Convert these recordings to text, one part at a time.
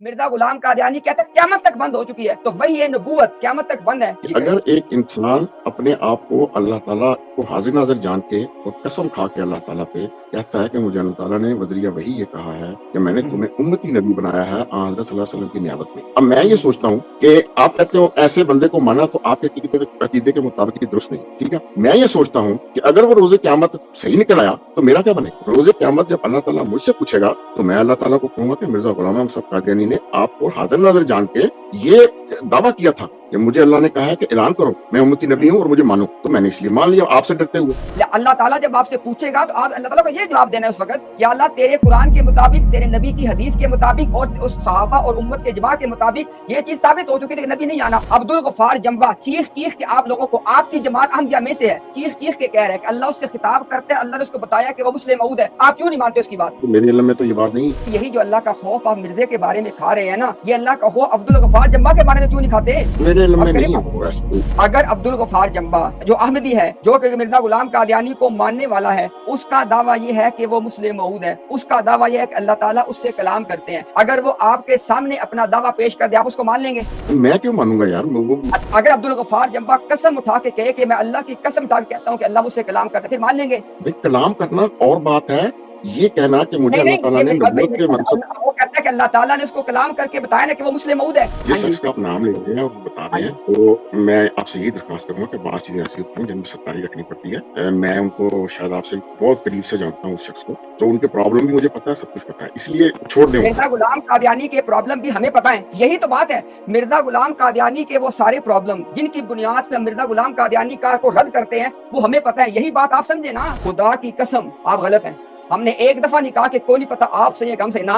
مرزا غلام قادیانی کہتا ہے قیامت تک بند ہو چکی ہے، تو وہی یہ نبوت قیامت تک بند ہے۔ اگر ایک انسان اپنے آپ کو اللہ تعالیٰ کو حاضر ناظر جان کے اور قسم کھا کے اللہ تعالیٰ پہ کہتا ہے کہ مجھے اللہ تعالیٰ نے وزریہ وہی یہ کہا ہے کہ میں نے تمہیں امتی نبی بنایا ہے حضرت صلی اللہ علیہ وسلم کی نیابت میں، اب میں یہ سوچتا ہوں کہ آپ کہتے ہو ایسے بندے کو مانا تو آپ کے عقیدے کے مطابق ہی درست نہیں، ٹھیک ہے، میں یہ سوچتا ہوں کہ اگر وہ روز قیامت صحیح نکل آیا تو میرا کیا بنے؟ روز قیامت جب اللہ تعالیٰ مجھ سے پوچھے گا تو میں اللہ تعالیٰ کو کہوں گا کہ مرزا غلام احمد صاحب قادیانی نے آپ کو حاضر ناظر جان کے یہ دعویٰ کیا تھا کہ مجھے اللہ نے کہا ہے کہ اعلان کرو میں امتی نبی ہوں اور مجھے مانو، تو میں نے اس لیے مان لیا آپ سے ڈرتے ہوئے۔ اللہ تعالیٰ جب آپ سے پوچھے گا تو آپ اللہ تعالیٰ کو یہ جواب دینا ہے اس وقت، یا اللہ تیرے قرآن کے مطابق، تیرے نبی کی حدیث کے مطابق اور اس صحابہ اور امت کے اجماع کے مطابق یہ چیز ثابت ہو چکی ہے کہ نبی نہیں آنا۔ عبدالغفار جنبہ چیخ چیخ کے آپ لوگوں کو، آپ کی جماعت احمدیہ میں سے ہے، چیخ چیخ کے کہہ رہے ہیں کہ اللہ اس سے خطاب کرتے ہیں، اللہ نے اس کو بتایا کہ وہ مسلم موعود ہے، آپ کیوں نہیں مانتے اس کی بات؟ میرے علم میں تو یہ بات نہیں۔ یہی جو اللہ کا خوف آپ مرزے کے بارے میں کھا رہے ہیں نا، یہ اللہ کا خوف عبدالغفار جنبہ کے بارے میں کیوں نہیں کھاتے؟ میرے علم میں نہیں ہوگا۔ اگر عبدالغفار جنبہ جو احمدی ہے، جو کہ مرزا غلام قادیانی کو ماننے والا ہے، اس کا دعویٰ یہ ہے کہ وہ مسلم موعود ہے، اس کا دعویٰ یہ ہے کہ اللہ تعالیٰ اس سے کلام کرتے ہیں، اگر وہ آپ کے سامنے اپنا دعویٰ پیش کر دے آپ اس کو مان لیں گے؟ میں کیوں مانوں گا یار؟ اگر عبدالغفار جنبہ قسم اٹھا کے کہے کہ میں اللہ کی قسم اٹھا کے کہتا ہوں کہ اللہ مجھ سے کلام کرتا ہے، پھر مان لیں گے؟ کلام کرنا اور بات ہے، یہ کہنا کہ مجھے اللہ تعالیٰ نے نبوت کے وہ کہتا ہے کہ اللہ تعالیٰ نے اس کو کلام کر کے بتایا نا کہ وہ مسلم موعود ہے۔ جس شخص کا آپ نام لے رہے ہیں اور بتا رہے ہیں، تو میں آپ سے یہ درخواست کروں گا کہ بعض چیزیں ایسی ہوتی ہیں جن میں ستاری رکھنی پڑتی ہے۔ میں ان کو شاید آپ سے بہت قریب سے جانتا ہوں اس شخص کو، تو ان کے پرابلم بھی مجھے پتا ہے، سب کچھ پتا ہے، اس لیے چھوڑ دیں۔ مرزا غلام قادیانی کے پرابلم بھی ہمیں پتا ہے، یہی تو بات ہے۔ مرزا غلام قادیانی کے وہ سارے پرابلم جن کی بنیاد پہ مرزا غلام قادیانی کا کو رد کرتے ہیں وہ ہمیں پتا ہے، یہی بات آپ سمجھے نا۔ خدا کی قسم آپ غلط ہیں، ہم نے ایک دفعہ نہیں کہا کہ کوئی نہیں پتا آپ صحیح ہے کم سے نہ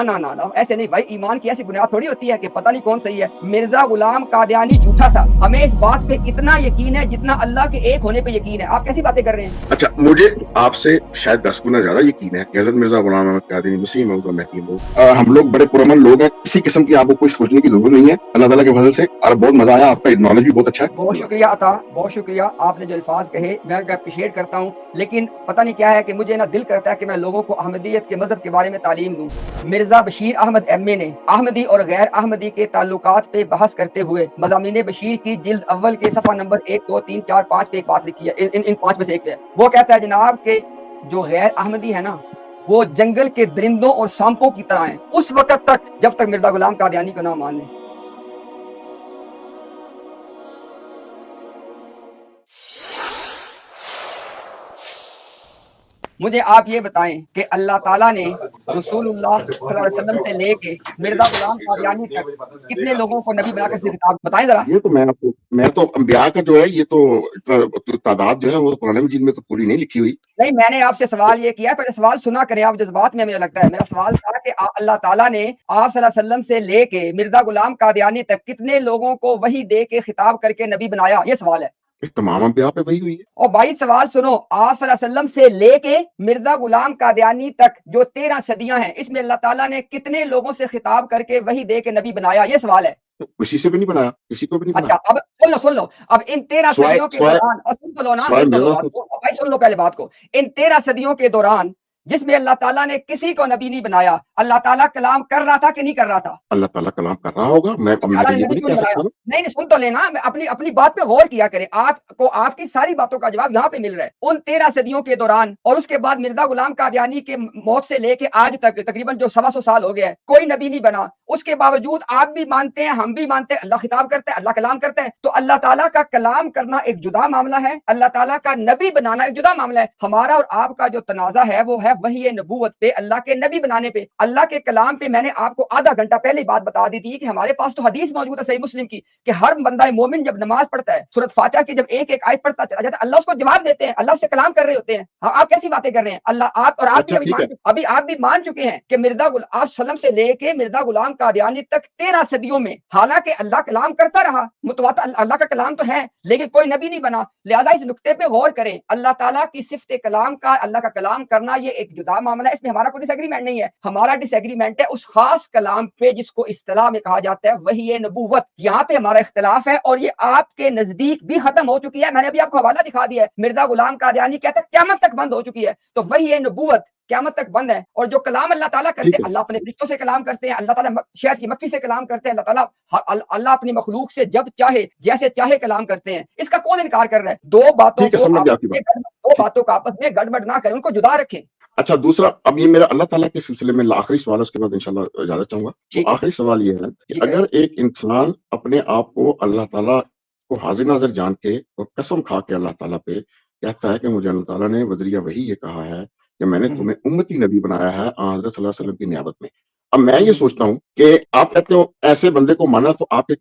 ایسے نہیں بھائی، ایمان کی ایسی بنیاد تھوڑی ہوتی ہے کہ پتہ نہیں کون صحیح ہے۔ مرزا غلام قادیانی جھوٹا تھا، ہمیں اس بات پہ اتنا یقین ہے جتنا اللہ کے ایک ہونے پہ یقین ہے۔ آپ کیسی باتیں کر رہے ہیں؟ اچھا، مجھے آپ سے شاید 10 گنا زیادہ یقین ہے کہ حضرت مرزا غلام احمد قادیانی مسیح موعود اور مہدی موعود۔ ہم لوگ بڑے پرامن لوگ ہیں، کسی قسم کی آپ کو کوئی سوچنے کی ضرورت نہیں ہے، اللہ تعالیٰ کے فضل سے۔ اور بہت مزہ آیا، آپ کا نالج بھی بہت اچھا ہے۔ بہت شکریہ عطا، بہت شکریہ، آپ نے جو الفاظ کہے میں اپریشیٹ کرتا ہوں، لیکن پتہ نہیں کیا ہے کہ مجھے نا دل کرتا ہے کہ میں لوگوں کو احمدیت کے مذہب کے بارے میں تعلیم دوں۔ مرزا بشیر احمد ایم اے نے احمدی اور غیر احمدی کے تعلقات پہ بحث کرتے ہوئے مضامین بشیر کی جلد اول کے صفحہ نمبر 1 2 3 4 5 پہ ایک بات لکھی ہے، ان 5 میں سے ایک پہ وہ کہتا ہے جناب کہ جو غیر احمدی ہے نا وہ جنگل کے درندوں اور سانپوں کی طرح ہیں اس وقت تک جب تک مرزا غلام قادیانی کو نہ مان لیں۔ مجھے آپ یہ بتائیں کہ اللہ تعالیٰ نے رسول اللہ صلی اللہ علیہ وسلم سے لے کے مرزا غلام قادیانی تک کتنے لوگوں کو نبی بنا کر خطاب بتائیں ذرا؟ یہ تو میں تو انبیاء کا جو ہے یہ تو تعداد جو ہے وہ قرآن مجید میں تو پوری نہیں لکھی ہوئی۔ نہیں، میں نے آپ سے سوال یہ کیا، پہلے سوال سنا کریں آپ، جذبات میں مجھے لگتا ہے میرا سوال تھا کہ اللہ تعالیٰ نے آپ صلی اللہ علیہ وسلم سے لے کے مرزا غلام قادیانی تک کتنے لوگوں کو وحی دے کے خطاب کر کے نبی بنایا، یہ سوال ہے۔ تمام انبیاء پہ وہی ہوئی ہے۔ اور بھائی سوال سنو، آپ صلی اللہ علیہ وسلم سے لے کے مرزا غلام قادیانی تک جو 13 صدیاں ہیں، اس میں اللہ تعالیٰ نے کتنے لوگوں سے خطاب کر کے وحی دے کے نبی بنایا، یہ سوال ہے۔ کسی سے بھی نہیں بنایا، کسی کو بھی نہیں اچھا، اب سن لو اب ان 13 صدیوں کے دوران، سن لو نا بھائی، سن لو پہلے بات کو، ان 13 صدیوں کے دوران جس میں اللہ تعالیٰ نے کسی کو نبی نہیں بنایا، اللہ تعالیٰ کلام کر رہا تھا کہ نہیں کر رہا تھا؟ اللہ تعالیٰ کلام کر رہا ہوگا، نہیں سن تو لینا، اپنی بات پہ غور کیا کریں، آپ کو آپ کی ساری باتوں کا جواب یہاں پہ مل رہا ہے۔ ان 13 صدیوں کے دوران اور اس کے بعد مرزا غلام قادیانی کے موت سے لے کے آج تک تقریباً جو 125 سال ہو گیا ہے، کوئی نبی نہیں بنا، اس کے باوجود آپ بھی مانتے ہیں، ہم بھی مانتے ہیں اللہ خطاب کرتا ہے، اللہ کلام کرتا ہے۔ تو اللہ تعالیٰ کا کلام کرنا ایک جدا معاملہ ہے، اللہ تعالیٰ کا نبی بنانا ایک جدا معاملہ ہے۔ ہمارا اور آپ کا جو تنازع ہے وہ ہے وحی نبوت پہ، اللہ کے نبی بنانے پہ، اللہ کے کلام پہ۔ میں نے آپ کو آدھا گھنٹہ پہلے بات بتا دی تھی کہ ہمارے پاس تو حدیث موجود ہے صحیح مسلم کی کہ ہر بندہ مومن جب نماز پڑھتا ہے، سورۃ فاتحہ کی جب ایک ایک آیت پڑھتا چلا جاتا ہے، اللہ اس کو جواب دیتے ہیں، اللہ اس سے کلام کر رہے ہوتے ہیں۔ آپ کیسی باتیں کر رہے ہیں؟ اللہ آپ اور آپ بھی آپ بھی مان چکے ہیں کہ مرزا آپ وسلم سے لے کے مرزا غلام قادیانی تک 13 صدیوں میں، حالانکہ اللہ کلام کرتا رہا، متواتر اللہ کا کلام تو ہے، لیکن کوئی نبی نہیں بنا۔ لہٰذا اس نقطے پہ غور کریں، اللہ تعالیٰ کی صفت کلام کا، اللہ کا کلام کرنا یہ ایک جدا معاملہ ہے، اس میں ہمارا کوئی ڈس ایگریمنٹ نہیں ہے۔ ہمارا ڈس ایگریمنٹ ہے اس خاص کلام پہ جس کو اصطلاح میں کہا جاتا ہے وحی نبوت، یہاں پہ ہمارا اختلاف ہے، اور یہ آپ کے نزدیک بھی ختم ہو چکی ہے۔ میں نے ابھی آپ کو حوالہ دکھا دیا ہے، مرزا غلام قادیانی کہتا ہے قیامت تک بند ہو چکی ہے، تو وحی نبوت قیامت تک بند ہے. اور جو کلام اللہ تعالیٰ کرتے ٹھیک ہیں, ہے اللہ اپنے فرشتوں سے کلام کرتے ہیں, اللہ تعالیٰ شہد کی مکھی سے کلام کرتے ہیں, اللہ تعالیٰ اللہ اپنی مخلوق سے جب چاہے جیسے چاہے کلام کرتے ہیں. اس کا کون انکار کر رہا ہے؟ دو باتوں ٹھیک ہے کو سمجھ گیا آپ کی آپس بات. میں دو ٹھیک. باتوں کو آپس میں گڑبڑ نہ کریں, ان کو جدا رکھیں. اچھا دوسرا, اب یہ میرا اللہ تعالیٰ کے سلسلے میں آخری سوال ہے, اس کے بعد انشاءاللہ اجازت چاہوں گا. تو ٹھیک ہے آخری سوال یہ ہے کہ جی کریں. اگر ایک انسان اپنے آپ کو اللہ تعالیٰ کو حاضر ناظر جان کے اور قسم کھا کے اللہ تعالیٰ پہ کہتا ہے کہ مجھے اللہ تعالیٰ نے وزریہ وحی یہ کہا ہے کہ میں نے تمہیں امتی نبی بنایا ہے آن حضرت صلی اللہ علیہ وسلم کی نیابت میں. اب میں یہ سوچتا ہوں کہ آپ کہتے ہو ایسے بندے کو مانا تو آپ کے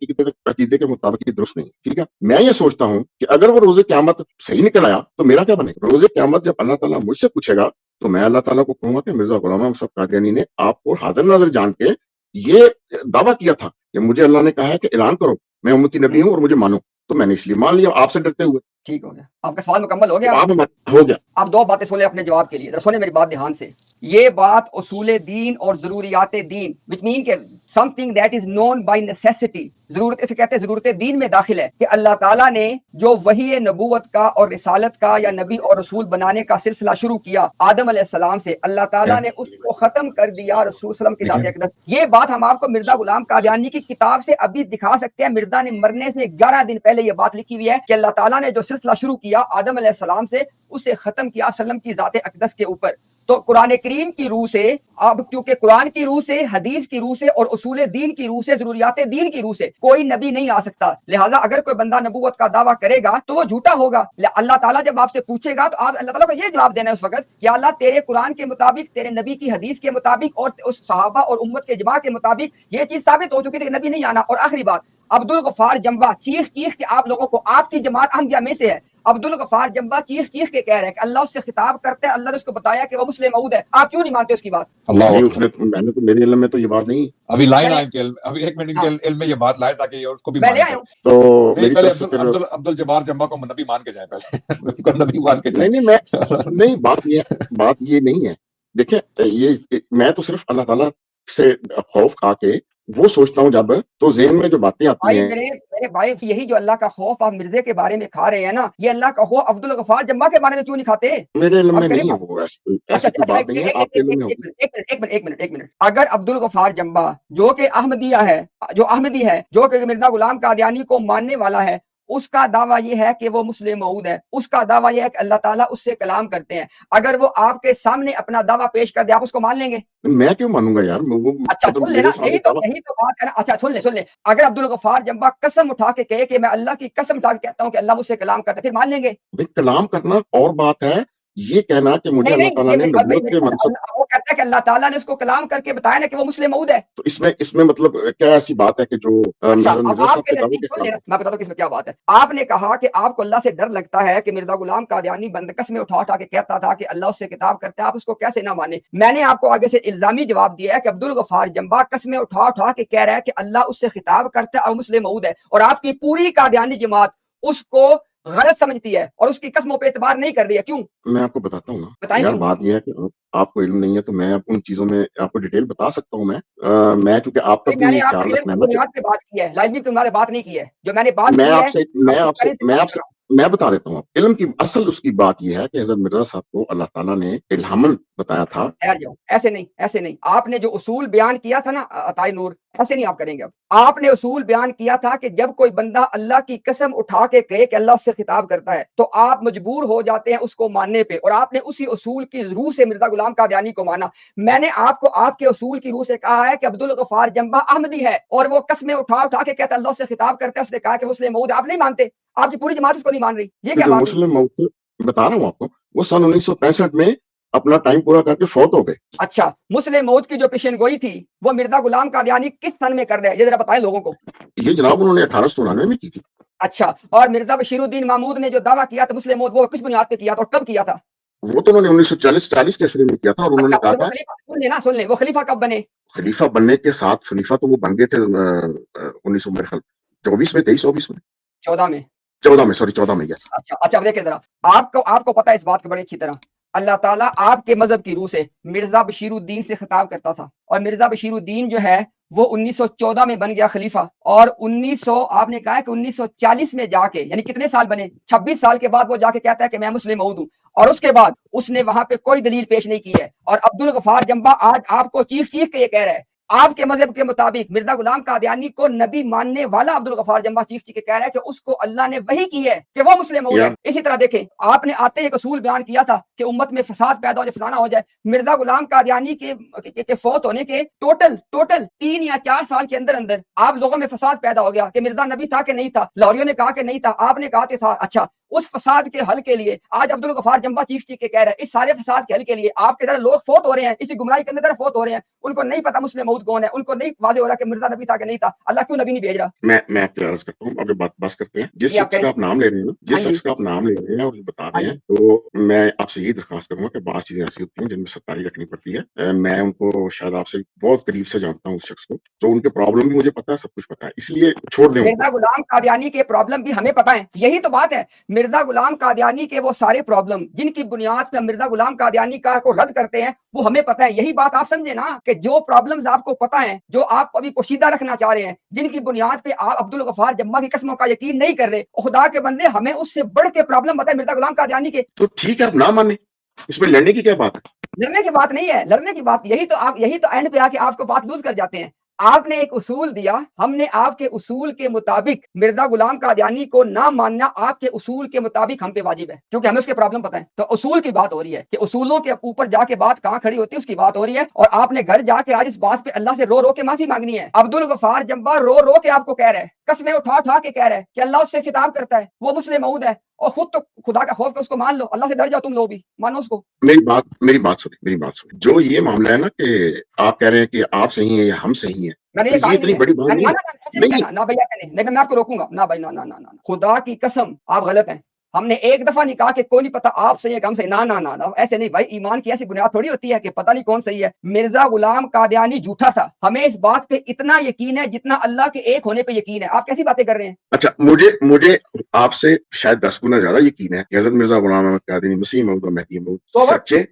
عقیدے کے مطابق یہ درست نہیں, ٹھیک ہے. میں یہ سوچتا ہوں کہ اگر وہ روز قیامت صحیح نکل آیا تو میرا کیا بنے گا؟ روز قیامت جب اللہ تعالیٰ مجھ سے پوچھے گا تو میں اللہ تعالیٰ کو کہوں گا کہ مرزا غلام احمد صاحب قادیانی نے آپ کو حاضر ناظر جان کے یہ دعویٰ کیا تھا کہ مجھے اللہ نے کہا ہے کہ اعلان کرو میں امتی نبی ہوں اور مجھے مانو, تو میں نے اس لیے مان لیا آپ سے ڈرتے ہوئے. ٹھیک ہو گیا, آپ کا سوال مکمل ہو گیا. تو آپ ہو گیا. آپ دو باتیں سنیں اپنے جواب کے لیے, ذرا سنیں میری بات دھیان سے. یہ بات اصول دین اور ضروریات دین which mean کہ something that is known by necessity, ضرورت اسے کہتے ہیں ضرورت دین میں داخل ہے کہ اللہ تعالیٰ نے جو وحی نبوت کا اور رسالت کا یا نبی اور رسول بنانے کا سلسلہ شروع کیا آدم علیہ السلام سے, اللہ تعالیٰ نے اس کو ختم کر دیا رسول صلی اللہ علیہ وسلم کی ذات اقدس. یہ بات ہم آپ کو مرزا غلام قادیانی کی کتاب سے ابھی دکھا سکتے ہیں. مرزا نے مرنے سے 11 دن پہلے یہ بات لکھی ہوئی ہے کہ اللہ تعالیٰ نے جو سلسلہ شروع کیا آدم علیہ السلام سے اسے ختم کیا وسلم کی ذات اقدس کے اوپر. تو قرآن کریم کی روح سے, اب کیونکہ قرآن کی روح سے, حدیث کی روح سے اور اصول دین کی روح سے, ضروریات دین کی روح سے کوئی نبی نہیں آ سکتا. لہٰذا اگر کوئی بندہ نبوت کا دعویٰ کرے گا تو وہ جھوٹا ہوگا. اللہ تعالیٰ جب آپ سے پوچھے گا تو آپ اللہ تعالیٰ کو یہ جواب دینا ہے اس وقت کہ اللہ تیرے قرآن کے مطابق, تیرے نبی کی حدیث کے مطابق اور اس صحابہ اور امت کے اجماع کے مطابق یہ چیز ثابت ہو چکی ہے کہ نبی نہیں آنا. اور آخری بات, عبدالغفار جمبا چیخ چیخ کے آپ لوگوں کو, آپ کی جماعت احمدیہ میں سے ہے, عبدالغفار جمبا چیخ چیخ کے کہہ رہے ہیں کہ اللہ اس سے خطاب کرتے ہیں, اللہ نے اس کو بتایا کہ وہ مسلم موعود ہے. آپ کیوں نہیں مانتے اس کی بات؟ میں نے تو میرے علم میں تو یہ بات نہیں. ابھی لائن آئے کہ ابھی ایک منٹ ان کے علم میں یہ بات لائے تاکہ اس کو بھی میں لے آیا ہوں. تو پہلے عبد الجبار جمبا کو نبی مان کے جائیں, پہلے اس کو نبی مان کے جائیں. نہیں بات یہ نہیں ہے. دیکھیں یہ میں تو صرف اللہ تعالیٰ سے خوف کھا کے وہ سوچتا ہوں جب تو ذہن میں جو باتیں آتی ہیں. میرے بھائی یہی جو اللہ کا خوف آپ مرزے کے بارے میں کھا رہے ہیں نا, یہ اللہ کا خوف عبدالغفار جمبا کے بارے میں کیوں نہیں کھاتے؟ میرے علم میں نہیں ہے وہ ایسی کوئی بات نہیں ہے. آپ کے علم میں ایک منٹ. اگر عبدالغفار جمبا جو کہ احمدیہ ہے, جو احمدی ہے, جو کہ مرزا غلام قادیانی کو ماننے والا ہے, اس کا دعویٰ یہ ہے کہ وہ مسلم موعود ہے, اس کا دعویٰ یہ ہے کہ اللہ تعالیٰ اس سے کلام کرتے ہیں. اگر وہ آپ کے سامنے اپنا دعویٰ پیش کر دے, آپ اس کو مان لیں گے؟ میں کیوں مانوں گا یار؟ اچھا سن لینا, یہی تو بات ہے نا. اچھا سن لیں, اگر عبدالغفار جمبا قسم اٹھا کے کہے کہ میں اللہ کی قسم اٹھا کے کہتا ہوں کہ اللہ مجھ سے کلام کرتا ہے, پھر مان لیں گے؟ کلام کرنا اور بات ہے, یہ کہنا کہ مجھے اللہ تعالیٰ نے نبوت کے منصب, وہ کہتا ہے کہ اللہ تعالیٰ نے اس کو کلام کر کے بتایا نا کہ وہ مسلم موعود ہے. تو اس میں مطلب کیا ایسی بات ہے کہ جو میں بتا دوں اس میں کیا بات ہے. آپ نے کہا کہ آپ کو اللہ سے ڈر لگتا ہے کہ مرزا غلام قادیانی بندکس میں اٹھا اٹھا کے کہتا تھا کہ اللہ اس سے کتاب کرتا ہے, آپ اس کو کیسے نہ مانے. میں نے آپ کو آگے سے الزامی جواب دیا ہے کہ عبدالغفار جمبا قسمیں اٹھا اٹھا کے کہہ رہا ہے کہ اللہ اس سے خطاب کرتا ہے اور مسلم موعود ہے, اور آپ کی پوری قادیانی جماعت اس کو غلط سمجھتی ہے اور اس کی قسموں پہ اعتبار نہیں کر رہی ہے. کیوں؟ میں آپ کو بتاتا ہوں نا یار. بات یہ ہے کہ آپ کو علم نہیں ہے تو میں ان چیزوں میں آپ کو ڈیٹیل بتا سکتا ہوں. میں چونکہ آپ کا میں نے آپ کی بنیاد پہ بات کی ہے, لائن پہ بات نہیں کی ہے. جو میں نے بات کی ہے میں بتا دیتا ہوں. علم کی اصل اس کی بات یہ ہے کہ حضرت مرزا صاحب کو اللہ تعالیٰ نے الہامن بتایا تھا. ایسے نہیں. آپ نے جو اصول بیان کیا تھا نا عطائے نور, ایسے نہیں آپ کریں گے. اب آپ نے اصول بیان کیا تھا کہ جب کوئی بندہ اللہ کی قسم اٹھا کے کہے کہ اللہ اس سے خطاب کرتا ہے تو آپ مجبور ہو جاتے ہیں اس کو ماننے پہ, اور آپ نے اسی اصول کی روح سے مرزا غلام قادیانی کو مانا. میں نے آپ کو آپ کے اصول کی روح سے کہا ہے کہ عبدالغفار جمبا احمدی ہے اور وہ قسمیں اٹھا اٹھا کے کہتا ہے اللہ سے خطاب کرتا ہے, اس نے کہا کہ مسلم موعود. آپ نہیں مانتے, آپ کی پوری جماعت اس کو نہیں مان رہی. یہ کیا بات ہے؟ مسلم موعود بتا رہا ہوں آپ کو, وہ سن 1965 میں اپنا ٹائم پورا کر کے فوت ہو گئے. اچھا, مسلم موعود کی جو پیشن گوئی تھی وہ مرزا غلام قادیانی کس سن میں کر رہے ہیں, یہ ذرا بتائیں لوگوں کو. یہ جناب انہوں نے 1899 میں کی تھی. اچھا, اور مرزا بشیر الدین محمود نے جو دعویٰ کیا تھا مسلم موعود, وہ کس بنیاد پہ کیا تھا اور کب کیا تھا؟ وہ تو انہوں نے 1940 کے عشرے میں کیا تھا, اور انہوں نے کہا تھا سن لیں, وہ خلیفہ کب بنے؟ خلیفہ بننے کے ساتھ خلیفہ تو وہ بن گئے تھے 1924 میں 23-24 میں 14 میں. یس. اچھا دیکھیں ذرا, آپ کو پتا ہے اس بات کو بڑی اچھی طرح, اللہ تعالیٰ آپ کے مذہب کی روح سے مرزا بشیر الدین سے خطاب کرتا تھا, اور مرزا بشیر الدین جو ہے وہ 1914 میں بن گیا خلیفہ, اور آپ نے کہا کہ 1940 میں جا کے, یعنی کتنے سال بنے, 26 سال کے بعد وہ جا کے کہتا ہے کہ میں مسلم موعود ہوں. اور اس کے بعد اس نے وہاں پہ کوئی دلیل پیش نہیں کی ہے، اور عبدالغفار جمبا آج آپ کو چیخ چیخ کے یہ کہہ رہا ہے، آپ کے مذہب کے مطابق مرزا غلام قادیانی کو نبی ماننے والا عبدالغفار جمبا چیخ چیخ کے کہہ رہا ہے کہ اس کو اللہ نے وحی کی ہے کہ وہ مسلم موعود ہے۔ اسی طرح دیکھیں، آپ نے آتے ایک اصول بیان کیا تھا کہ امت میں فساد پیدا ہو جائے، فلانا ہو جائے۔ مرزا غلام قادیانی کے فوت ہونے کے ٹوٹل 3 یا 4 سال کے اندر اندر آپ لوگوں میں فساد پیدا ہو گیا کہ مرزا نبی تھا کہ نہیں تھا، لاہوریوں نے کہا کہ نہیں تھا، آپ نے کہا کہ تھا۔ اچھا، اس فساد کے حل کے لیے آج عبدالغفار جمبا چیخ چیخ کے کہہ رہا ہے اس سارے فساد کے حل کے لیے آپ کے طرح لوگ فوت ہو رہے ہیں، اسی گمراہی کے اندر فوت ہو رہے ہیں، ان کو نہیں پتا مسلم موعود کون ہے، ان کو نہیں واضح ہو رہا کہ مرزا نبی تھا کہ نہیں تھا، اللہ کیوں نبی نہیں بھیج رہا؟ میں آپ کو عرض کرتا ہوں، اب بات کرتے ہیں جس جی آپ شخص کا کریں۔ آپ نام لے رہے ہیں نا، ہاں جس جی، شخص کا آپ نام لے رہے ہیں اور بتا ہاں رہے جی، ہیں، تو میں آپ سے یہی درخواست کروں گا کہ بعض چیزیں ایسی ہوتی ہیں جن میں ستاری رکھنی پڑتی ہے۔ میں ان کو شاید آپ سے بہت قریب سے جانتا ہوں اس شخص کو، تو ان کے پرابلم بھی مجھے پتا ہے، سب کچھ پتا ہے، اس لیے چھوڑ دیں ان کو۔ مرزا غلام قادیانی کے پرابلم بھی ہمیں پتہ ہیں، یہی تو بات ہے۔ مرزا غلام قادیانی کے وہ سارے پرابلم جن کی بنیاد پہ مرزا غلام قادیانی کا کو رد کرتے ہیں وہ ہمیں پتہ ہے۔ یہی بات آپ سمجھے نا کہ جو پرابلمز آپ کو پتہ ہیں، جو آپ ابھی پوشیدہ رکھنا چاہ رہے ہیں، جن کی بنیاد پہ آپ عبدالغفار جمبا کی قسموں کا یقین نہیں کر رہے، خدا کے بندے ہمیں اس سے بڑھ کے پرابلم پتہ ہے مرزا غلام قادیانی کے۔ تو ٹھیک ہے، آپ نہ مانیں، اس میں لڑنے کی کیا بات ہے؟ لڑنے کی بات نہیں ہے، لڑنے کی بات یہی تو اینڈ پہ آ کے آپ کو بات لوز کر جاتے ہیں۔ آپ نے ایک اصول دیا، ہم نے آپ کے اصول کے مطابق مرزا غلام قادیانی کو نہ ماننا آپ کے اصول کے مطابق ہم پہ واجب ہے، کیونکہ ہمیں اس کے پرابلم پتہ ہے۔ تو اصول کی بات ہو رہی ہے کہ اصولوں کے اوپر جا کے بات کہاں کھڑی ہوتی ہے اس کی بات ہو رہی ہے، اور آپ نے گھر جا کے آج اس بات پہ اللہ سے رو رو کے معافی مانگنی ہے۔ عبدالغفار جمبا رو رو کے آپ کو کہہ رہا ہے، قسمیں اٹھا اٹھا کے کہہ رہا ہے کہ اللہ اس سے خطاب کرتا ہے، وہ مسلم موعود ہے، اور خود تو خدا کا خوف کہ اس کو مان لو، اللہ سے ڈر جاؤ، تم لوگ بھی مانو اس کو۔ میری بات سنیں، جو یہ معاملہ ہے نا کہ آپ کہہ رہے ہیں کہ آپ صحیح ہیں یا ہم صحیح ہیں، میں نے تو یہ کہا یہ ہی نہیں اتنی ہے، بڑی بات نہیں ہے۔ ایسے نہیں نہیں کہنا، نہ بھائی ایسے نہیں، لیکن میں آپ کو روکوں گا، نہ بھائی، نہ، خدا کی قسم آپ غلط ہیں۔ ہم نے ایک دفعہ نہیں کہا کہ کوئی نہیں پتا آپ صحیح ہے کہ ہم صحیح، نہ، ایسے نہیں بھائی، ایمان کی ایسی بنیاد تھوڑی ہوتی ہے کہ پتہ نہیں کون صحیح ہے۔ مرزا غلام قادیانی جھوٹا تھا، ہمیں اس بات پہ اتنا یقین ہے جتنا اللہ کے ایک ہونے پہ یقین ہے۔ آپ کیسی باتیں کر رہے ہیں؟ اچھا، مجھے آپ سے شاید 10 گنا زیادہ یقین ہے کہ حضرت مرزا غلام احمد قادیانی مسیح موعود اور مہدی موعود سچے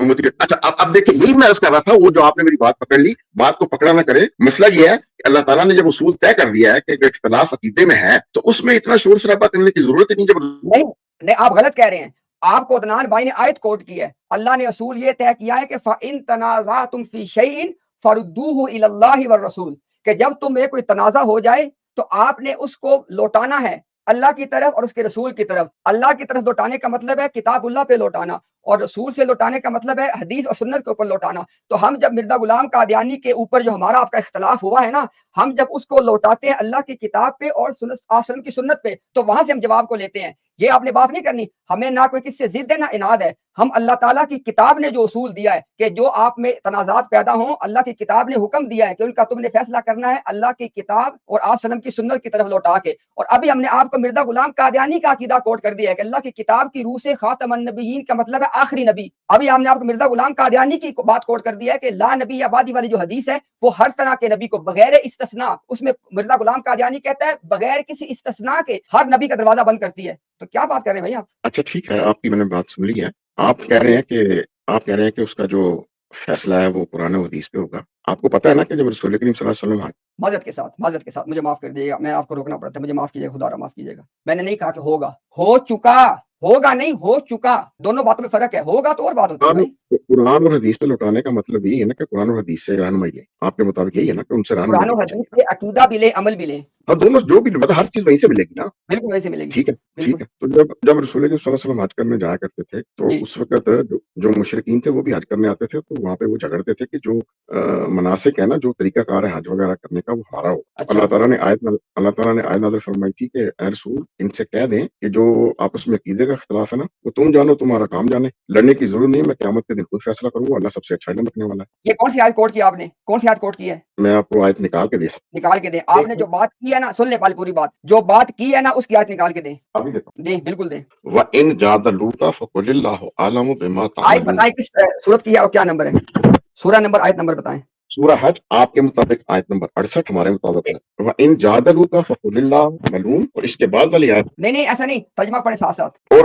امتی کے۔ اچھا، اب دیکھیں، یہی میں عرض کر رہا تھا، وہ جو آپ نے میری بات پکڑ لی، بات کو پکڑا نہ کرے۔ مسئلہ یہ ہے کہ اللہ تعالیٰ نے جب اصول طے کر دیا ہے کہ اگر اختلاف عقیدے میں ہے تو اس میں اتنا شور شرابہ کرنے کی ضرورت ہی نہیں۔ نہیں، آپ غلط کہہ رہے ہیں۔ آپ کو عدنان بھائی نے آیت کوٹ کی ہے، اللہ نے اصول یہ طے کیا ہے کہ فَإِن تَنَازَعْتُمْ فِي شَيْءٍ فَرُدُّوهُ إِلَى اللَّهِ وَالرَّسُولِ، کہ جب تم میں کوئی تنازع ہو جائے تو آپ نے اس کو لوٹانا ہے اللہ کی طرف اور اس کے رسول کی طرف۔ اللہ کی طرف لوٹانے کا مطلب ہے کتاب اللہ پہ لوٹانا، اور رسول سے لوٹانے کا مطلب ہے حدیث اور سنت کے اوپر لوٹانا۔ تو ہم جب مرزا غلام قادیانی کے اوپر جو ہمارا آپ کا اختلاف ہوا ہے نا، ہم جب اس کو لوٹاتے ہیں اللہ کی کتاب پہ اور سنت کی سنت پہ، تو وہاں سے ہم جواب کو لیتے ہیں۔ یہ آپ نے بات نہیں کرنی، ہمیں نہ کوئی کس سے ضد ہے نہ اناد ہے۔ ہم اللہ تعالیٰ کی کتاب نے جو اصول دیا ہے کہ جو آپ میں تنازعات پیدا ہوں، اللہ کی کتاب نے حکم دیا ہے کہ ان کا تم نے فیصلہ کرنا ہے اللہ کی کتاب اور آپ وسلم کی سنت کی طرف لوٹا کے۔ اور ابھی ہم نے آپ کو مرزا غلام قادیانی کا عقیدہ کوٹ کر دیا ہے کہ اللہ کی کتاب کی روح سے خاتم النبیین کا مطلب ہے آخری نبی۔ ابھی ہم نے آپ کو مرزا غلام قادیانی کی بات کوٹ کر دیا ہے کہ لا نبی آبادی والی جو حدیث ہے وہ ہر طرح کے نبی کو بغیر استثناء، اس میں مرزا غلام قادیانی کہتا ہے بغیر کسی استثناء کے ہر نبی کا دروازہ بند کرتی ہے۔ تو کیا بات کر رہے ہیں بھائی آپ؟ اچھا ٹھیک ہے، آپ کی میں نے بات سن لی ہے۔ آپ کہہ رہے ہیں کہ اس کا جو فیصلہ ہے وہ قرآن و حدیث پہ ہوگا۔ آپ کو پتا ہے نا کہ جب رسول کریم صلی اللہ علیہ وسلم معذرت کے ساتھ مجھے معاف کر دیجیے گا، میں آپ کو روکنا پڑتا ہے، مجھے معاف کیجیے گا، خدا را معاف کیجیے گا۔ میں نے نہیں کہا کہ ہوگا، ہو چکا، ہوگا نہیں ہو چکا، دونوں باتوں میں فرق ہے۔ ہوگا تو اور بات ہوتی ہے بھائی۔ قرآن اور حدیث پہ لوٹانے کا مطلب یہی ہے نا کہ قرآن اور حدیث سے رہنمائی ہے۔ آپ کے مطابق یہی ہے نا کہ ان سے قرآن رہنمائی و حدیث سے عقیدہ بھی لے، عمل بھی لے، اور دونوں جو بھی مطلب ہر چیز وہیں سے ملے گی نا۔ بالکل ویسے ملے گی۔ ٹھیک ہے بالکل تو جب رسول اللہ صلی اللہ علیہ وسلم حج کرنے جایا کرتے تھے تو جی، اس وقت جو مشرکین تھے وہ بھی حج کرنے آتے تھے، تو وہاں پہ وہ جھگڑتے تھے کہ جو مناسک ہے نا، جو طریقہ کار ہے حج وغیرہ کرنے کا، وہ ہمارا ہو۔ اچھا، اللہ تعالیٰ نے آیت نازل فرمائی تھی کہ اے رسول، ان سے کہہ دیں کہ جو آپس میں عقیدے کا اختلاف ہے نا، وہ تم جانو، تمہارا کام جانے، لڑنے کی ضرورت نہیں ہے، میں قیامت کے دن خود فیصلہ کروں گا، اللہ سب سے اچھا علم رکھنے والا ہے۔ یہ کون سی آیت کوٹ کی آپ نے؟ کون سی آیت کوٹ کی ہے؟ میں آپ کو آیت نکال کے دے سکتا نکال کے دیں۔ آپ نے جو بات کی ہے نا، سن لیں پال پوری بات، جو بات کی ہے نا اس کی آیت نکال کے دیں، ہوں، ابھی دیکھو، دیں، بالکل دیں۔ وَإِن جَادَلُوكَ فَقُلِ اللَّهُ أَعْلَمُ بِمَا آیت تَعْمَلُونَ۔ بتائیں کس سورت کی ہے اور کیا نمبر ہے؟ سورہ نمبر، آیت نمبر بتائیں۔ سورہ حج آپ کے مطابق آیت نمبر 68، ہمارے مطابق ہے وَإِن جَادَلُوكَ فَقُلِ اللَّهُ مَلُومٌ، اور اس کے بعد والی آیت، نہیں ایسا نہیں، ترجمہ پڑھیں ساتھ ساتھ۔ اور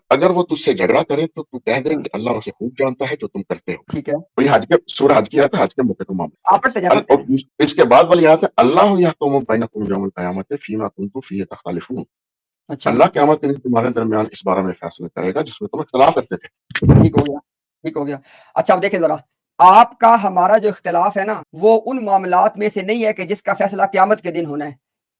اگر وہ تجھ سے جھگڑا کرے تو تو کہہ دے کہ اللہ اسے خوب جانتا ہے جو تم کرتے ہو۔ ٹھیک ہے، تو یہ حج کے سورہ حج کی آیت ہے، حج کے موقع کا معاملہ۔ آپ پڑھتے جائیں۔ اور اس کے بعد والی آیت ہے اللہ یحکم بینکم یوم القیامۃ فیما کنتم فیہ تختلفون۔ اچھا اللہ قیامت کے دن تمہارے درمیان اس بارے میں فیصلہ کرے گا جس میں تم اختلاف کرتے تھے. ٹھیک ہو گیا، ٹھیک ہو گیا. اچھا اب دیکھیں ذرا، آپ کا ہمارا جو اختلاف ہے نا وہ ان معاملات میں سے نہیں ہے کہ جس کا فیصلہ قیامت کے دن ہونا ہے.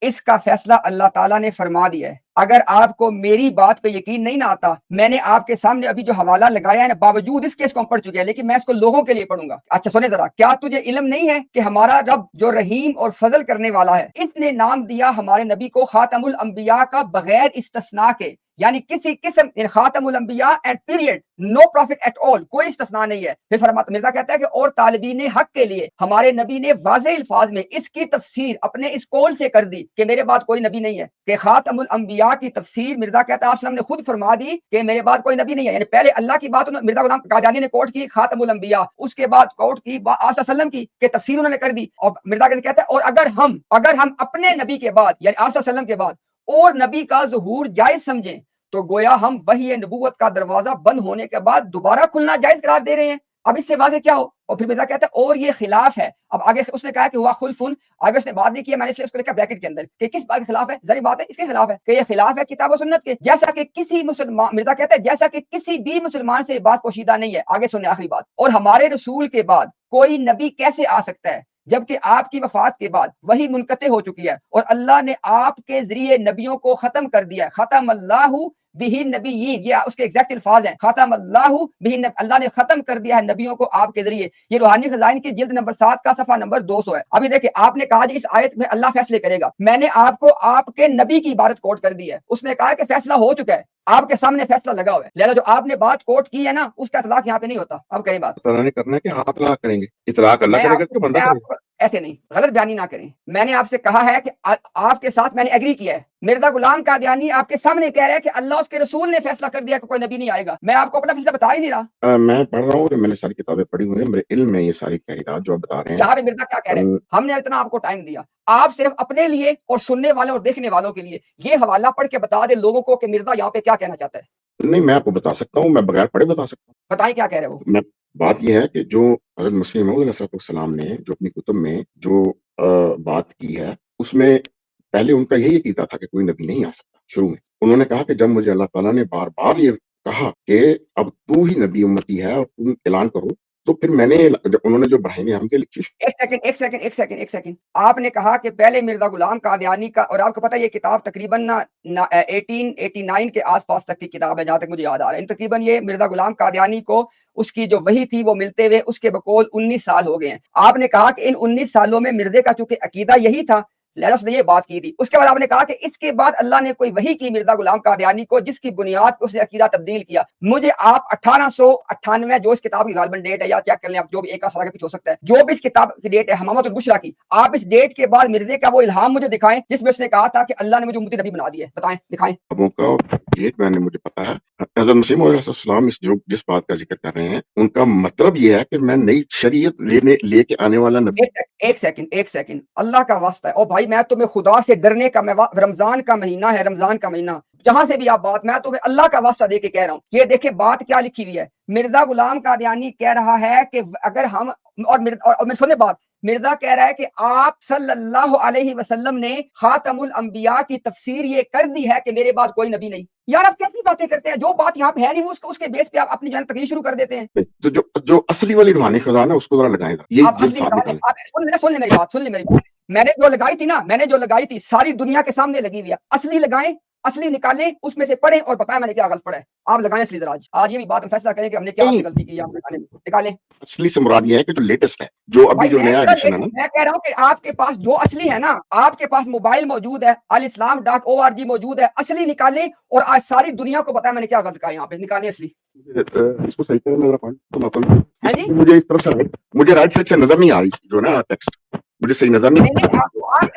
اس کا فیصلہ اللہ تعالیٰ نے فرما دیا ہے. اگر آپ کو میری بات پہ یقین نہیں نہ آتا، میں نے آپ کے سامنے ابھی جو حوالہ لگایا ہے نا، باوجود اس کے اس کو ہم پڑھ چکے ہیں، لیکن میں اس کو لوگوں کے لیے پڑھوں گا. اچھا سنیں ذرا، کیا تجھے علم نہیں ہے کہ ہمارا رب جو رحیم اور فضل کرنے والا ہے، اس نے نام دیا ہمارے نبی کو خاتم الانبیاء کا بغیر استثناء کے، یعنی کسی قسم خاتم الانبیاء end period, no prophet at all, کوئی استثناء نہیں ہے. پھر فرماتا مرزا کہتا ہے کہ اور طالبین حق کے لیے ہمارے نبی نے واضح الفاظ میں اس کی تفسیر اپنے اس قول سے کر دی کہ میرے بعد کوئی نبی نہیں ہے. کہ خاتم الانبیاء کی تفسیر مرزا کہتا ہے آپ نے خود فرما دی کہ میرے بعد کوئی نبی نہیں ہے. یعنی پہلے اللہ کی بات مرزا غلام قادیانی نے کوٹ کی خاتم الانبیاء، اس کے بعد کوٹ کی آپ صلی اللہ علیہ وسلم کی کہ تفسیر انہوں نے کر دی. اور مرزا کہتا ہے اور اگر ہم اپنے نبی کے بعد یعنی آپ صلی اللہ علیہ وسلم کے بعد اور نبی کا ظہور جائز سمجھیں تو گویا ہم وحی نبوت کا دروازہ بند ہونے کے بعد دوبارہ کھلنا جائز قرار دے رہے ہیں. اب اس سے واضح کیا ہو؟ اور پھر مرزا کہتا ہے اور یہ خلاف ہے. اب آگے اس نے کہا کہ ہوا خلفن، آگے اس نے بات نہیں کی، میں نے اس لیے اس کو لکھا بریکٹ کے اندر کہ کس بات کے خلاف ہے. ظاہر بات ہے اس کے خلاف ہے کہ یہ خلاف ہے کتاب و سنت کے. جیسا کہ کسی مسلمان، مرزا کہتا ہے جیسا کہ کسی بھی مسلمان سے بات پوشیدہ نہیں ہے. آگے سنیں آخری بات، اور ہمارے رسول کے بعد کوئی نبی کیسے آ سکتا ہے جبکہ آپ کی وفات کے بعد وہی منقطع ہو چکی ہے اور اللہ نے آپ کے ذریعے نبیوں کو ختم کر دیا ہے. ختم اللہ بہی نبیین، یہ اس کے ایگزیکٹ الفاظ ہیں، ختم اللہ بہی، اللہ نے ختم کر دیا ہے نبیوں کو آپ کے ذریعے. یہ روحانی خزائن کی جلد نمبر 7 کا صفحہ نمبر 200 ہے. ابھی دیکھیں آپ نے کہا جی اس آیت میں اللہ فیصلے کرے گا، میں نے آپ کو آپ کے نبی کی عبارت کوٹ کر دی ہے. اس نے کہا کہ فیصلہ ہو چکا ہے، آپ کے سامنے فیصلہ لگا ہوا ہے، لہذا جو آپ نے بات کوٹ کی ہے نا اس کا اطلاق یہاں پہ نہیں ہوتا. اب کریں بات. اطلاع نہیں کرنا ہے کہ آپ اطلاع کریں گے، اطلاق اللہ کرے گا کہ بندہ کرے گا. ایسے نہیں، غلط بیانی نہ کریں. میں نے آپ سے کہا ہے کہ آپ کے ساتھ میں نے ایگری کیا ہے. مرزا غلام قادیانی آپ کے سامنے کہہ رہا ہے کہ اللہ اس کے رسول نے فیصلہ کر دیا کہ کوئی نبی نہیں آئے گا. میں آپ کو اپنا فیصلہ بتا ہی نہیں رہا. میں پڑھ رہا ہوں، میں نے ساری کتابیں پڑھی ہوئی ہیں، میرے علم میں یہ ساری تحریرات جو آپ بتا رہے ہیں. یہاں پہ مرزا کیا کہہ رہے ہیں؟ ہم نے اتنا آپ کو ٹائم دیا، آپ صرف اپنے لیے اور سننے والوں اور دیکھنے والوں کے لیے یہ حوالہ پڑھ کے بتا دے لوگوں کو کہ مرزا یہاں پہ کیا کہنا چاہتا ہے. نہیں میں آپ کو بتا سکتا ہوں، میں بغیر پڑھے بتا سکتا ہوں. بتائیں کیا کہہ رہے وہ. میں بات یہ ہے کہ جو حضرت مسیح موعود علیہ السلام نے جو اپنی کتب میں جو بات کی ہے اس میں پہلے ان کا یہی عقیدہ تھا کہ کوئی نبی نہیں آ سکتا. شروع میں انہوں نے کہا کہ جب مجھے اللہ تعالیٰ نے بار بار یہ کہا کہ اب تو ہی نبی امتی ہے اور تم اعلان کرو، تو پھر میں نے انہوں نے جو براہین احمدیہ لکھی. ایک سیکنڈ آپ نے کہا کہ پہلے مرزا غلام قادیانی کا، اور آپ کو پتہ یہ کتاب تقریباً 1889 کے آس پاس تک کی کتاب ہے جہاں تک مجھے یاد آ رہا ہے. تقریباً یہ مرزا غلام قادیانی کو اس کی جو وحی تھی وہ ملتے ہوئے اس کے بقول 19 سال ہو گئے ہیں. آپ نے کہا کہ ان 19 سالوں میں مرزے کا چونکہ عقیدہ یہی تھا لہذا اس نے یہ بات کی تھی. اس کے بعد آپ نے کہا کہ اس کے بعد اللہ نے کوئی وحی کی مرزا غلام قادیانی کو جس کی بنیاد پر اس نے عقیدہ تبدیل کیا. مجھے آپ 1898 جو اس کتاب کی غالباً ڈیٹ ہے یا چیک کر لیں آپ، جو بھی ایک سال کے پیچھے ہو سکتا ہے، جو بھی اس کتاب کی ڈیٹ ہے حمامۃ البشریٰ کی، آپ اس ڈیٹ کے بعد مرزے کا وہ الہام مجھے دکھائیں جس میں اس نے کہا تھا کہ اللہ نے مجھے امتی نبی بنا دیا ہے. بتائیں، دکھائیں. ڈیٹ میں نے مجھے پتا ہے. حضرت مسیح موعود علیہ السلام جس بات کا ذکر کر رہے ہیں ان کا مطلب یہ ہے کہ میں نئی شریعت لے کے آنے والا نبی. ایک سیکنڈ اللہ کا واسطہ ہے او بھائی، میں تمہیں خدا سے ڈرنے کا، رمضان کا مہینہ ہے، رمضان کا مہینہ، جہاں سے بھی آپ بات، میں تمہیں اللہ کا واسطہ دے کے کہہ رہا ہوں. یہ دیکھیں بات کیا لکھی ہوئی ہے. مرزا غلام قادیانی کہہ رہا ہے کہ اگر ہم اور سنے بات، مرزا کہہ رہا ہے کہ آپ صلی اللہ علیہ وسلم نے خاتم الانبیاء کی تفسیر یہ کر دی ہے کہ میرے بعد کوئی نبی نہیں. یار آپ کیسی باتیں کرتے ہیں؟ جو بات یہاں پہ ہے نہیں وہ اس کے بیس پہ آپ اپنی جان تقریر شروع کر دیتے ہیں. تو جو اصلی والی روحانی خزانہ ہے اس کو ذرا لگائیں گا. سن لیں میری بات. میں نے جو لگائی تھی ساری دنیا کے سامنے لگی ہوئی ہے. اصلی لگائیں، اصلی نکالیں، اس میں سے پڑھیں اور بتائیں میں نے کیا غلط پڑھا ہے. آپ لگائیں اصلی ذرا. آج یہ بھی بات ہم فیصلہ کریں کہ ہم نے کیا غلطی کی. آپ نکالیں. اصلی سے مراد یہ ہے کہ جو لیٹسٹ ہے، جو ابھی جو نیا ایڈیشن ہے نا. میں کہہ رہا ہوں کہ آپ کے پاس جو اصلی ہے نا، آپ کے پاس موبائل موجود ہے، alislam.org موجود ہے، اصلی نکالیں اور آج ساری دنیا کو بتائیں میں نے کیا غلط کہا. یہاں پہ نکالیں اصلی. اس کو صحیح کریں میرا پوائنٹ. مجھے اس طرف سے مجھے رائٹ سائڈ سے نظر نہیں آ رہی جو نا ٹیکسٹ، مجھے صحیح نظر نہیں.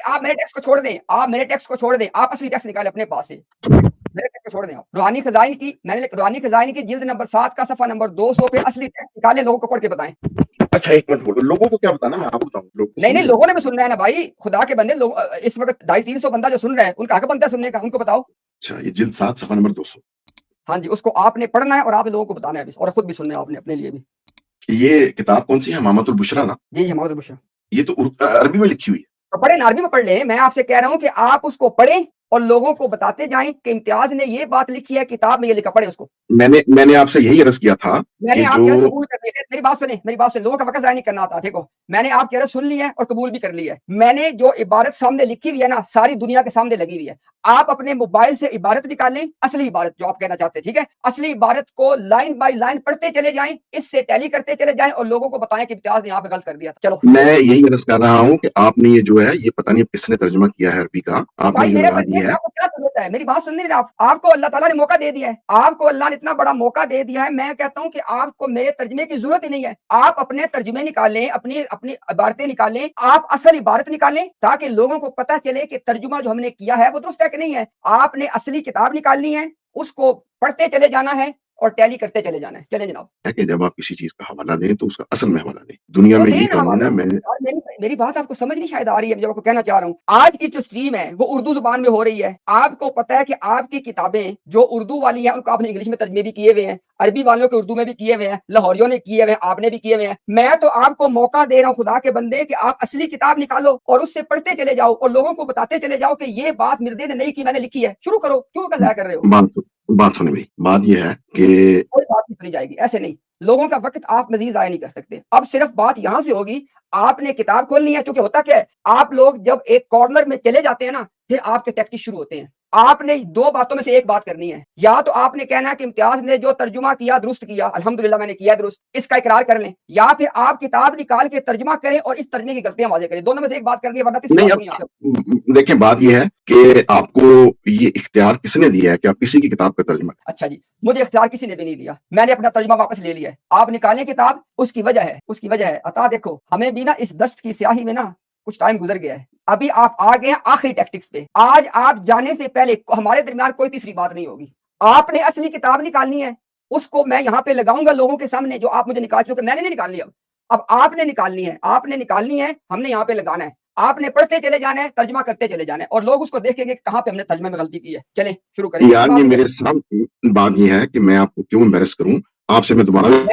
آپ میرے ٹیکسٹ کو چھوڑ دیں، آپ اصلی ٹیکسٹ نکالیں اپنے پاس سے. میرے ٹیکسٹ کو چھوڑ دیں. روحانی خزائن کی، میں نے روحانی خزائن کی جلد نمبر 7 کا صفحہ نمبر 200 پہ اصلی ٹیکسٹ نکالیں، لوگوں کو پڑھ کے بتائیں. اچھا ایک منٹ بولو، لوگوں کو کیا بتانا؟ میں آپ کو بتاؤں. نہیں لوگوں نے بھی سننا ہے نا بھائی، خدا کے بندے. لوگ اس وقت 250-300 بندہ جو سن رہے ہیں ان کا حق بنتا ہے سننے کا، ان کو بتاؤ. اچھا یہ جلد 7 صفحہ نمبر 200. ہاں جی، اس کو آپ نے پڑھنا ہے اور آپ لوگوں کو بتانا ہے بھی، اور خود بھی سننا ہے آپ نے اپنے لیے بھی. یہ کتاب کون سی ہے؟ حمامۃ البشریٰ نا؟ جی حمامۃ البشریٰ. یہ تو عربی میں لکھی ہوئی ہے. تو پڑھیں، عربی میں پڑھ لیں. میں آپ سے کہہ رہا ہوں کہ آپ اس کو پڑھیں اور لوگوں کو بتاتے جائیں کہ امتیاز نے یہ بات لکھی ہے کتاب میں، یہ لکھا، پڑھے اس کو. میں نے آپ سے یہی عرض کیا تھا میں کہ نے آپ جو کی عرض قبول کر لی ہے. میری بات سنیں، لوگوں کا وقت ضائع نہیں کرنا آتا. دیکھو میں نے آپ کی عرض سن لی ہے اور قبول بھی کر لی ہے. میں نے جو عبارت سامنے لکھی ہوئی ہے نا، ساری دنیا کے سامنے لگی ہوئی ہے. آپ اپنے موبائل سے عبارت نکالیں، اصلی عبارت جو آپ کہنا چاہتے ہیں، ٹھیک ہے، اصلی عبارت کو لائن بائی لائن پڑھتے چلے جائیں، اس سے ٹیلی کرتے چلے جائیں اور لوگوں کو بتائیں کہ امتیاز نے یہاں پہ غلط کر دیا. چلو میں یہی عرض کر رہا ہوں کہ آپ نے یہ جو ہے یہ پتہ نہیں کس نے ترجمہ کیا ہے عربی کا، آپ نے بھائی جو میرے لگا ترجمے دیا کی ہے. آپ کو کیا ضرورت ہے؟ میری بات سن نہیں رہے آپ کو اللہ تعالیٰ نے موقع دے دیا ہے. آپ کو اللہ نے اتنا بڑا موقع دے دیا ہے. میں کہتا ہوں کہ آپ کو میرے ترجمے کی ضرورت ہی نہیں ہے. آپ اپنے ترجمے نکالیں، اپنی عبارتیں نکالیں، آپ اصل عبارت نکالیں تاکہ لوگوں کو پتہ چلے کہ ترجمہ جو ہم نے کیا ہے وہ درست ہے کہ نہیں ہے. آپ نے اصلی کتاب نکالنی ہے، اس کو پڑھتے چلے جانا ہے اور ٹیلی کرتے چلے جانا ہے. چلیں جناب. ہے کہ جب آپ کسی چیز کا حوالہ دیں تو اس کا اصل میں حوالہ دیں. دنیا تو میں دیں یہی نا قانون حوالہ. ہے. میں اور میری بات آپ کو سمجھ نہیں شاید آ رہی ہے جو آپ کو کہنا چاہ رہا ہوں. آج کی جو سٹریم ہے وہ اردو زبان میں ہو رہی ہے. آپ کو پتہ ہے کہ آپ کی کتابیں جو اردو والی ہیں ان کو آپ نے انگلش میں ترجمے بھی کیے ہوئے ہیں، عربی والوں کے اردو میں بھی کیے ہوئے ہیں، لاہوریوں نے کیے ہوئے ہیں، آپ نے بھی کیے ہوئے ہیں. میں تو آپ کو موقع دے رہا ہوں خدا کے بندے کہ آپ اصلی کتاب نکالو اور اس سے پڑھتے چلے جاؤ اور لوگوں کو بتاتے چلے جاؤ کہ یہ بات مردے نے نہیں کی، میں نے لکھی ہے. شروع کرو، کیوں کا ضائع کر رہے ہو؟ بات سنیں میری. بات یہ ہے کہ کوئی بات نہیں سنی جائے گی، ایسے نہیں. لوگوں کا وقت آپ مزید ضائع نہیں کر سکتے. اب صرف بات یہاں سے ہوگی، آپ نے کتاب کھولنی ہے. کیونکہ ہوتا کیا ہے، آپ لوگ جب ایک کارنر میں چلے جاتے ہیں نا، پھر آپ کے ٹیکٹک شروع ہوتے ہیں. آپ نے دو باتوں میں سے ایک بات کرنی ہے. یا تو آپ نے کہنا ہے کہ امتیاز نے جو ترجمہ کیا درست کیا، الحمدللہ میں نے کیا درست، اس کا اقرار کر لیں. یا پھر آپ کتاب نکال کے ترجمہ کریں اور اس ترجمے کی غلطیاں واضح کریں. دونوں میں سے ایک بات کرنی ہے، ورنہ تیسری نہیں. بات کو نہیں آتا. اب دیکھیں بات یہ ہے کہ آپ کو یہ اختیار کس نے دیا ہے کہ آپ کسی کی کتاب کا ترجمہ کریں؟ اچھا جی، مجھے اختیار کسی نے بھی نہیں دیا. میں نے اپنا ترجمہ واپس لے لیا ہے. آپ نکالیں کتاب، اس کی وجہ ہے عطا. دیکھو ہمیں بھی نا اس دست کی سیاہی میں نا کچھ ٹائم گزر گیا ہے. ابھی آپ آ گئے ہیں آخری ٹیکٹکس پہ. آج آپ جانے سے پہلے ہمارے درمیان کوئی تیسری بات نہیں ہوگی. آپ نے اصلی کتاب نکالنی ہے، اس کو میں یہاں پہ لگاؤں گا لوگوں کے سامنے جو آپ مجھے نکال چکے. میں نے نہیں نکالنی. اب آپ نے نکالنی ہے، ہم نے یہاں پہ لگانا ہے. آپ نے پڑھتے چلے جانا ہے، ترجمہ کرتے چلے جانا ہے اور لوگ اس کو دیکھیں گے کہ کہاں پہ ہم نے ترجمے میں غلطی کی ہے. چلیں شروع کریں. یار یہ میرے سامنے بات یہ ہے کہ میں آپ کو کیوں امبیرس کروں. آپ سے میں دوبارہ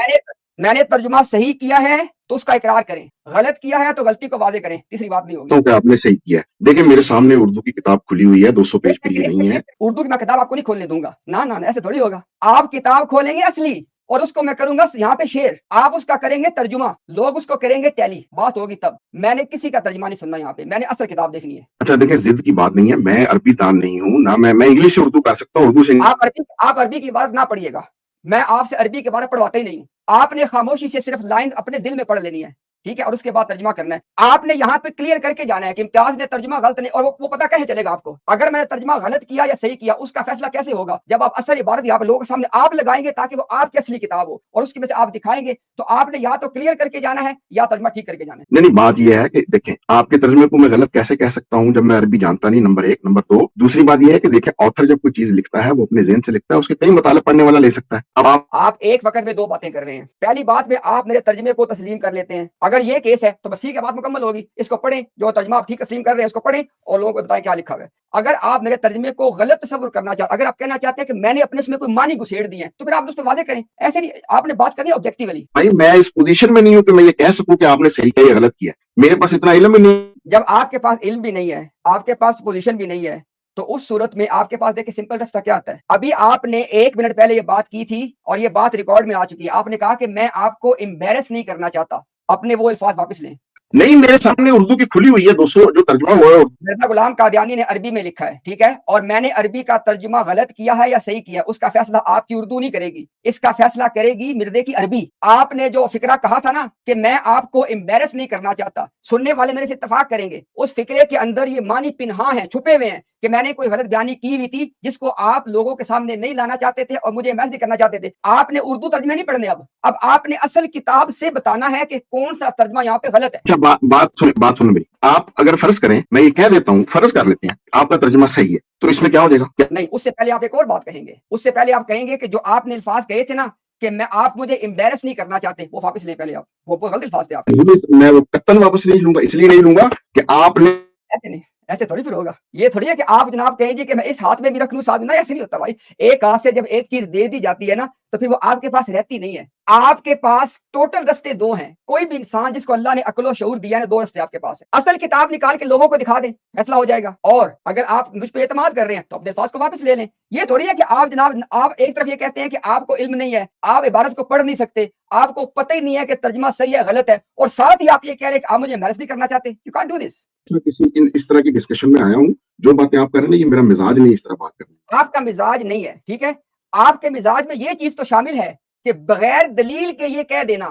میں نے ترجمہ صحیح کیا ہے تو اس کا اقرار کریں، غلط کیا ہے تو غلطی کو واضح کریں. تیسری بات نہیں ہوگی. کہ آپ نے صحیح کیا ہے. دیکھیں میرے سامنے اردو کی کتاب کھلی ہوئی ہے، 200 پیج پہ یہ نہیں ہے. اردو کی میں کتاب آپ کو نہیں کھولنے دوں گا. نہ ایسے تھوڑی ہوگا. آپ کتاب کھولیں گے اصلی اور اس کو میں کروں گا یہاں پہ شیئر. آپ اس کا کریں گے ترجمہ، لوگ اس کو کریں گے ٹیلی. بات ہوگی تب. میں نے کسی کا ترجمہ نہیں سننا یہاں پہ. میں نے اصل کتاب دیکھنی ہے. اچھا دیکھیں ضد کی بات نہیں ہے. میں عربی دان نہیں ہوں نہ. میں انگلش سے اردو کر سکتا ہوں، اردو سے آپ عربی کی عبارت نہ پڑھیے گا. میں آپ سے عربی کی عبارت پڑھواتا ہی نہیں ہوں. آپ نے خاموشی سے صرف لائن اپنے دل میں پڑھ لینی ہے، ٹھیک ہے، اور اس کے بعد ترجمہ کرنا ہے. آپ نے یہاں پہ کلیئر کر کے جانا ہے کہ امتیاز نے ترجمہ غلط نہیں. اور وہ پتہ کیسے چلے گا آپ کو اگر میں نے ترجمہ غلط کیا یا صحیح کیا؟ اس کا فیصلہ کیسے ہوگا جب آپ اصل عبارت یہاں پہ لوگوں کے سامنے آپ لگائیں گے تاکہ وہ آپ کی اصلی کتاب ہو اور اس کی وجہ سے آپ دکھائیں گے. تو آپ نے یا تو کلیئر کر کے جانا ہے یا ترجمہ ٹھیک کر کے جانا ہے. نہیں بات یہ ہے کہ دیکھیں آپ کے ترجمے کو میں غلط کیسے کہہ سکتا ہوں جب میں عربی جانتا نہیں، نمبر ایک. نمبر دو، دوسری بات یہ ہے کہ دیکھیں آتھر جب کوئی چیز لکھتا ہے وہ اپنے ذہن سے لکھتا ہے، اس کے کئی مطالعہ پڑھنے والا لے سکتا ہے. اب آپ ایک وقت میں دو باتیں کر رہے ہیں. پہلی بات میں آپ میرے ترجمے کو تسلیم کر لیتے ہیں. اگر یہ کیس ہے تو بس ٹھیک ہے، بات مکمل ہوگی. اس کو پڑھیں، جو ترجمہ آپ ٹھیک تسلیم کر رہے ہیں اس کو پڑھیں اور لوگوں کو بتائیں کیا لکھا ہوا ہے. اگر آپ میرے ترجمے کو غلط تصور کرنا چاہتے، اگر آپ کہنا چاہتے ہیں کہ میں نے اپنے اس میں کوئی معنی گھسیڑ دی ہیں، تو پھر آپ اس کو واضح کریں. ایسے نہیں، آپ نے بات کرنی ہے آبجیکٹیولی. بھائی میں اس پوزیشن میں نہیں ہوں کہ میں یہ کہہ سکوں کہ آپ نے صحیح کیا یا غلط کیا. میرے پاس اتنا علم بھی نہیں. جب آپ کے پاس علم بھی نہیں ہے، آپ کے پاس پوزیشن بھی نہیں ہے، تو اس صورت میں آپ کے پاس دیکھیں سمپل راستہ کیا آتا ہے. ابھی آپ نے 1 منٹ پہلے یہ بات کی تھی اور یہ بات ریکارڈ میں آ چکی ہے. آپ نے کہا کہ میں آپ کو امبیرس نہیں کرنا چاہتا. اپنے وہ الفاظ واپس لیں. نہیں میرے سامنے اردو کی کھلی ہوئی ہے 200 جو ترجمہ ہوا ہے. مرزا غلام قادیانی نے عربی میں لکھا ہے، ٹھیک ہے، اور میں نے عربی کا ترجمہ غلط کیا ہے یا صحیح کیا، اس کا فیصلہ آپ کی اردو نہیں کرے گی، اس کا فیصلہ کرے گی مردے کی عربی. آپ نے جو فکرہ کہا تھا نا کہ میں آپ کو امبیرس نہیں کرنا چاہتا، سننے والے میرے سے اتفاق کریں گے اس فکرے کے اندر یہ معنی پنہاں ہیں، چھپے ہوئے ہیں کہ میں نے کوئی غلط بیانی کی ہوئی تھی جس کو آپ لوگوں کے سامنے نہیں لانا چاہتے تھے اور مجھے میسج کرنا چاہتے تھے. آپ نے اردو ترجمے نہیں پڑھنے. اب آپ نے اصل کتاب سے بتانا ہے کہ کون سا ترجمہ یہاں پہ غلط ہے. اچھا بات سن میری. آپ اگر فرض کریں، میں یہ کہہ دیتا ہوں، فرض کر لیتے ہیں آپ کا ترجمہ صحیح ہے، تو اس میں کیا ہو جائے گا؟ نہیں، اس سے پہلے آپ ایک اور بات کہیں گے. اس سے پہلے آپ کہیں گے کہ جو آپ نے الفاظ کہے تھے نا کہ میں آپ مجھے امبیرس نہیں کرنا چاہتے، وہ واپس لیں. پہلے آپ وہ غلط الفاظ تھے. آپ میں وہ قطعاً واپس نہیں لوں گا. اس لیے نہیں لوں گا کہ آپ نے ایسے نہیں، ایسے تھوڑی پھر ہوگا. یہ تھوڑی ہے کہ آپ جناب کہیں گے کہ میں اس ہاتھ میں بھی رکھ لوں ساتھ میں. ایسے نہیں ہوتا بھائی. ایک ہاتھ سے جب ایک چیز دے دی جاتی ہے نا تو پھر وہ آپ کے پاس رہتی نہیں ہے. آپ کے پاس ٹوٹل رستے دو ہیں. کوئی بھی انسان جس کو اللہ نے عقل و شعور دیا ہے دو رستے آپ کے پاس ہیں. اصل کتاب نکال کے لوگوں کو دکھا دیں, فیصلہ ہو جائے گا. اور اگر آپ مجھ پہ اعتماد کر رہے ہیں تو اپنے الفاظ کو واپس لے لیں. یہ تھوڑی ہے کہ آپ جناب آپ ایک طرف یہ کہتے ہیں کہ آپ کو علم نہیں ہے, آپ عبارت کو پڑھ نہیں سکتے, آپ کو پتہ ہی نہیں ہے کہ ترجمہ صحیح ہے غلط ہے, اور ساتھ ہی آپ یہ کہہ رہے ہیں کہ آپ مجھے embarrass نہیں کرنا چاہتے. You can't do this. میں کسی اس طرح کی ڈسکشن میں آیا ہوں, جو باتیں آپ کر رہے ہیں یہ میرا مزاج نہیں اس طرح بات کرنے. آپ کا مزاج نہیں ہے, ٹھیک ہے. آپ کے مزاج میں یہ چیز تو شامل ہے کہ بغیر دلیل کے یہ کہہ دینا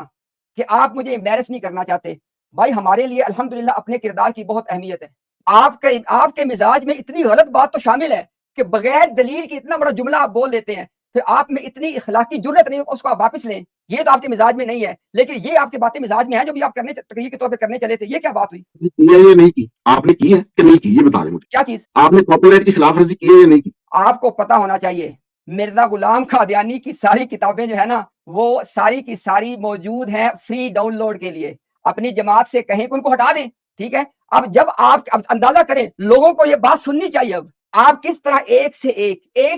کہ آپ مجھے امبیرس نہیں کرنا چاہتے. بھائی ہمارے لیے الحمدللہ اپنے کردار کی بہت اہمیت ہے. آپ کے مزاج میں اتنی غلط بات تو شامل ہے کہ بغیر دلیل کے اتنا بڑا جملہ آپ بول دیتے ہیں, پھر آپ میں اتنی اخلاقی جرت نہیں, اس کو آپ واپس لیں. یہ تو آپ کے مزاج میں نہیں ہے, لیکن یہ آپ کی باتیں مزاج میں ہیں جو بھی آپ کرنے تقریر کے طور پہ کرنے چلے تھے. یہ کیا بات ہوئی؟ یہ نہیں کی آپ نے, کی ہے کہ نہیں کی, یہ بتا دیں مجھے. کیا چیز؟ آپ نے کاپی رائٹ کی خلاف ورزی کی ہے یا نہیں کی؟ آپ کو پتا ہونا چاہیے مرزا غلام قادیانی کی ساری کتابیں جو ہے نا وہ ساری کی ساری موجود ہیں فری ڈاؤن لوڈ کے لیے. اپنی جماعت سے کہیں کہ ان کو ہٹا دیں, ٹھیک ہے. اب جب آپ اب اندازہ کریں, لوگوں کو یہ بات سننی چاہیے. اب آپ کس طرح ایک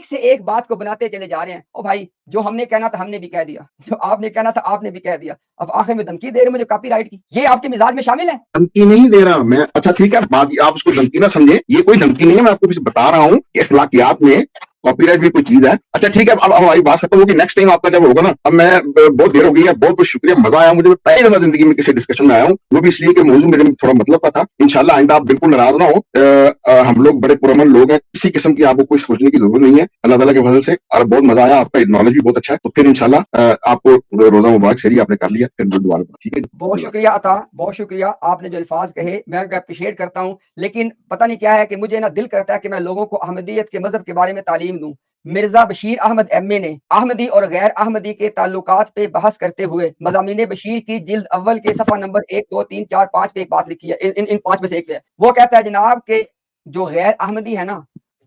سے ایک بات کو بناتے چلے جا رہے ہیں. او بھائی جو ہم نے کہنا تھا ہم نے بھی کہہ دیا, جو آپ نے کہنا تھا آپ نے بھی کہہ دیا. اب آخر میں دھمکی دے رہے مجھے کاپی رائٹ کی. یہ آپ کے مزاج میں شامل ہے؟ دھمکی نہیں دے رہا میں. اچھا ٹھیک ہے, بات آپ اس کو دھمکی نہ سمجھیں, یہ کوئی دھمکی نہیں ہے. میں آپ کو بتا رہا ہوں کہ اخلاقیات میں کاپی رائٹ بھی کوئی چیز ہے. اچھا ٹھیک ہے, اب ہماری بات ختم ہوگی. نیکسٹ ٹائم آپ کا جب ہوگا نا, اب میں بہت دیر ہو گئی ہے, بہت بہت شکریہ, مزہ آیا مجھے. پہلی دفعہ زندگی میں کسی ڈسکشن میں آیا ہوں, وہ بھی اس لیے کہ موضوع میرے تھوڑا مطلب کا تھا. انشاءاللہ آئندہ آپ بالکل ناراض نہ ہو, ہم لوگ بڑے پرامن لوگ ہیں, کسی قسم کی آپ کو کوئی سوچنے کی ضرورت نہیں ہے. اللہ تعالیٰ کے فضل سے اور بہت مزہ آیا, آپ کا نالج بھی بہت اچھا ہے. تو پھر انشاءاللہ آپ کو روزہ مبارک. شریعہ آپ نے کر لیا, پھر دوبارہ. ٹھیک ہے, بہت شکریہ عطا, بہت شکریہ. آپ نے جو الفاظ کہے میں اپریشیٹ کرتا ہوں, لیکن پتہ نہیں کیا ہے کہ مجھے نا دل کرتا ہے کہ میں لوگوں کو احمدیت کے مذہب کے بارے میں تعلیم دوں. مرزا بشیر احمد ایم اے نے احمدی اور غیر احمدی کے تعلقات پہ بحث کرتے ہوئے مضامین بشیر کی جلد اول کے صفحہ نمبر 1 2 3 4 5 پہ ایک بات لکھی ہے. ان 5 میں سے ایک پہ وہ کہتا ہے جناب کہ جو غیر احمدی ہے نا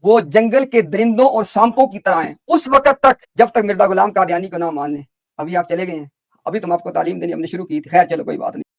وہ جنگل کے درندوں اور سانپوں کی طرح ہیں اس وقت تک جب تک مرزا غلام قادیانی کو نہ مان لیں. ابھی آپ چلے گئے ہیں, ابھی تم آپ کو تعلیم دینی ہم نے شروع کی تھی. خیر چلو کوئی بات نہیں.